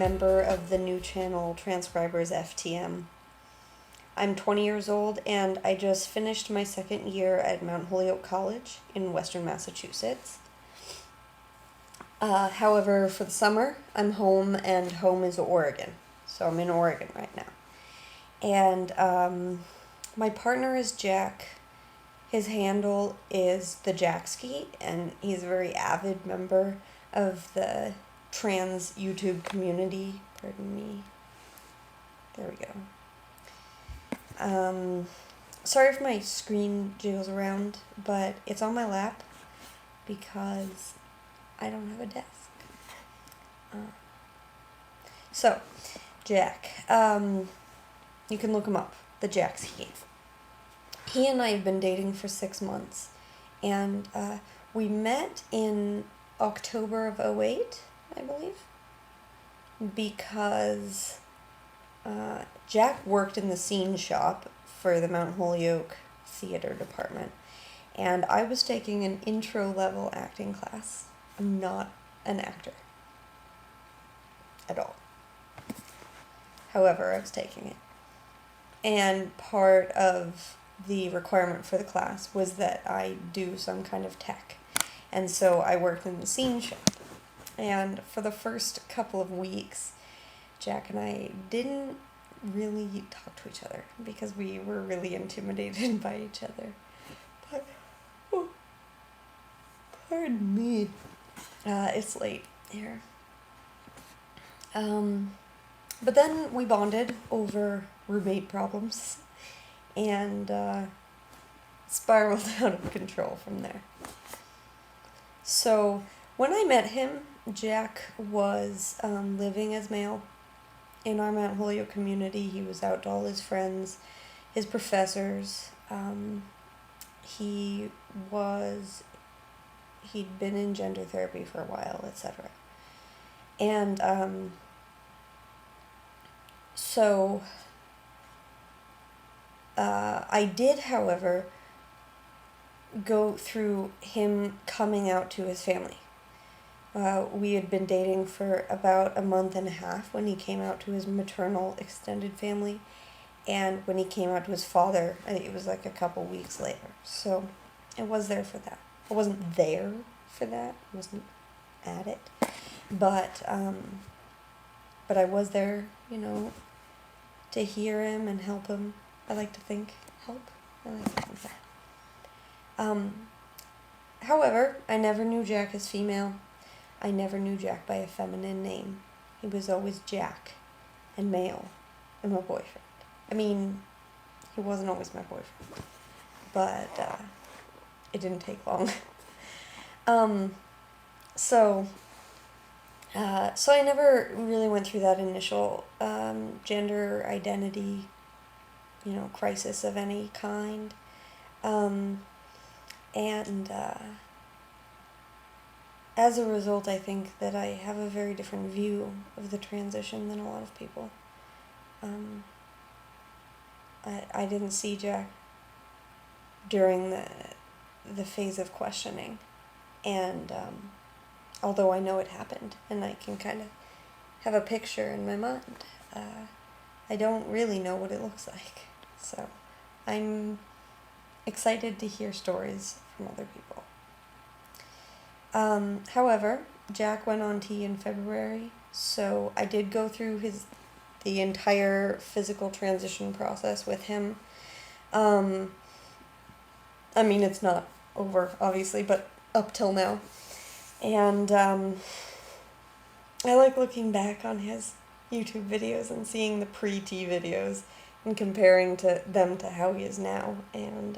member of the new channel Transcribers FTM. I'm 20 years old and I just finished my second year at Mount Holyoke College in Western Massachusetts. However, for the summer, I'm home, and home is Oregon. So I'm in Oregon right now. And my partner is Jack. His handle is the Jackski, and he's a very avid member of the trans YouTube community. Pardon me. There we go. Sorry if my screen jiggles around, but it's on my lap because I don't have a desk. So, Jack, you can look him up, the Jackski. He and I have been dating for 6 months, and we met in October of '08, I believe, because Jack worked in the scene shop for the Mount Holyoke theater department, and I was taking an intro-level acting class. I'm not an actor at all. However, I was taking it. And part of the requirement for the class was that I do some kind of tech. And so I worked in the scene shop. And for the first couple of weeks, Jack and I didn't really talk to each other because we were really intimidated by each other. But, oh, pardon me. It's late here. But then we bonded over roommate problems and spiraled out of control from there. So when I met him, Jack was living as male in our Mount Holyoke community. He was out to all his friends, his professors. He'd been in gender therapy for a while, etc. And so I did, however, go through him coming out to his family. We had been dating for about a month and a half when he came out to his maternal extended family, and when he came out to his father, it was like a couple weeks later. So I was there for that. I wasn't there for that. I wasn't at it. But I was there, to hear him and help him. I like to think help. I like to think that. However, I never knew Jack as female. I never knew Jack by a feminine name. He was always Jack and male and my boyfriend. I mean, he wasn't always my boyfriend, but it didn't take long. So I never really went through that initial gender identity, crisis of any kind. And as a result, I think that I have a very different view of the transition than a lot of people. I didn't see Jack during the phase of questioning, and although I know it happened, and I can kind of have a picture in my mind, I don't really know what it looks like. So I'm excited to hear stories from other people. However, Jack went on T in February, so I did go through the entire physical transition process with him. I mean, it's not over, obviously, but up till now. And I like looking back on his YouTube videos and seeing the pre-T videos and comparing them to how he is now. And,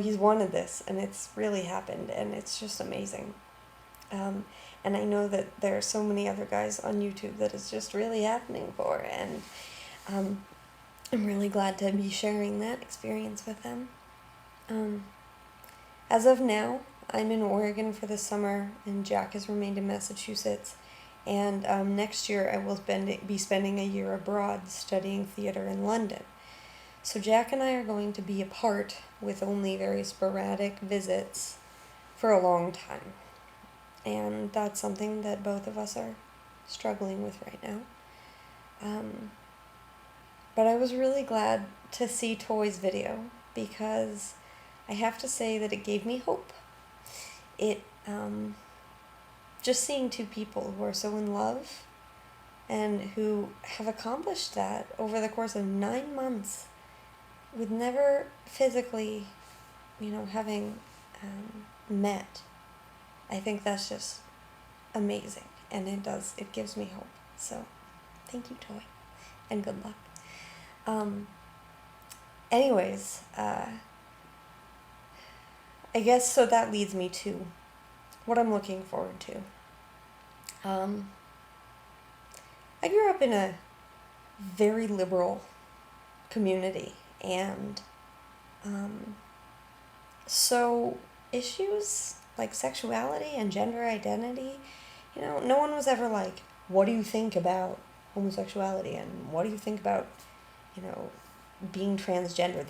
he's wanted this, and it's really happened, and it's just amazing. And I know that there are so many other guys on YouTube that it's just really happening for, and I'm really glad to be sharing that experience with them. As of now, I'm in Oregon for the summer, and Jack has remained in Massachusetts. And next year I will be spending a year abroad studying theater in London. So Jack and I are going to be apart with only very sporadic visits for a long time. And that's something that both of us are struggling with right now. But I was really glad to see Toy's video because I have to say that it gave me hope. It, just seeing two people who are so in love and who have accomplished that over the course of 9 months with never physically, having met. I think that's just amazing, and it gives me hope. So, thank you, Toy, and good luck. Anyways, I guess so that leads me to what I'm looking forward to. I grew up in a very liberal community, and so issues like sexuality and gender identity, no one was ever like, what do you think about homosexuality, and what do you think about, being transgender?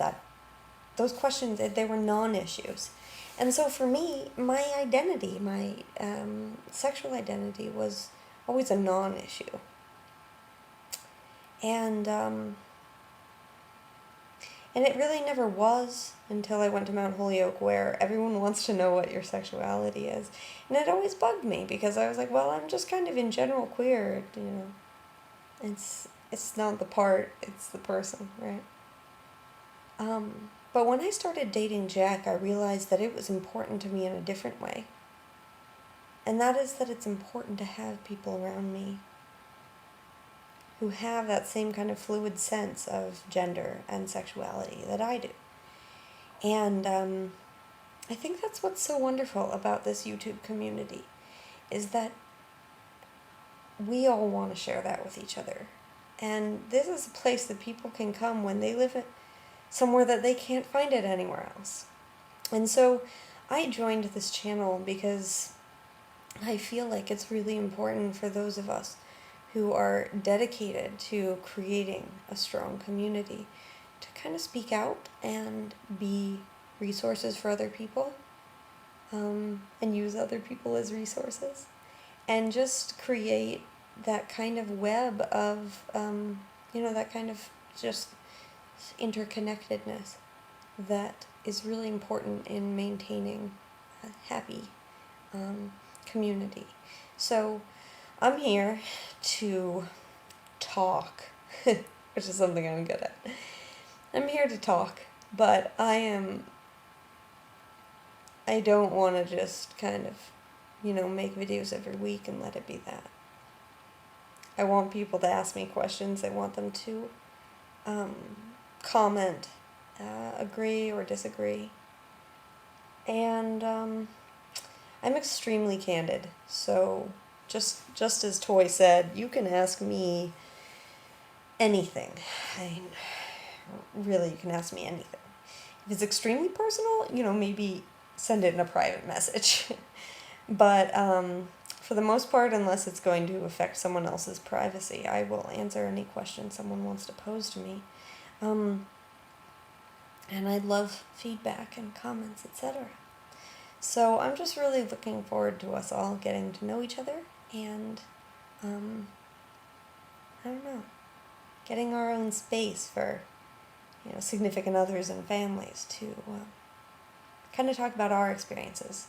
Those questions, they were non-issues. And so for me, my identity, my sexual identity was always a non-issue. And it really never was until I went to Mount Holyoke, where everyone wants to know what your sexuality is. And it always bugged me because I was like, well, I'm just kind of in general queer, It's not the part, it's the person, right? But when I started dating Jack, I realized that it was important to me in a different way. And that is that it's important to have people around me who have that same kind of fluid sense of gender and sexuality that I do. And I think that's what's so wonderful about this YouTube community, is that we all want to share that with each other. And this is a place that people can come when they live somewhere that they can't find it anywhere else. And so I joined this channel because I feel like it's really important for those of us who are dedicated to creating a strong community to kind of speak out and be resources for other people, and use other people as resources, and just create that kind of web of, that kind of just interconnectedness that is really important in maintaining a happy community. So I'm here to talk, which is something I'm good at. I'm here to talk, but I don't want to just kind of, make videos every week and let it be that. I want people to ask me questions. I want them to comment, agree or disagree. And I'm extremely candid. So just as Toy said, you can ask me anything. Really, you can ask me anything. If it's extremely personal, maybe send it in a private message. But for the most part, unless it's going to affect someone else's privacy, I will answer any question someone wants to pose to me. And I love feedback and comments, etc. So I'm just really looking forward to us all getting to know each other and, I don't know, getting our own space for, significant others and families to kind of talk about our experiences.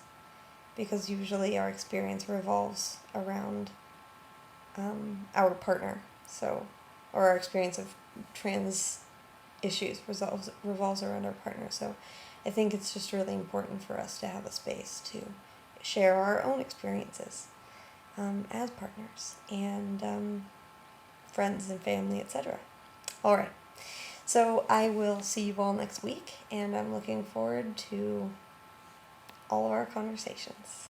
Because usually our experience revolves around our partner, or our experience of trans issues revolves around our partner. So I think it's just really important for us to have a space to share our own experiences as partners and friends and family, etc. All right. So I will see you all next week, and I'm looking forward to all of our conversations.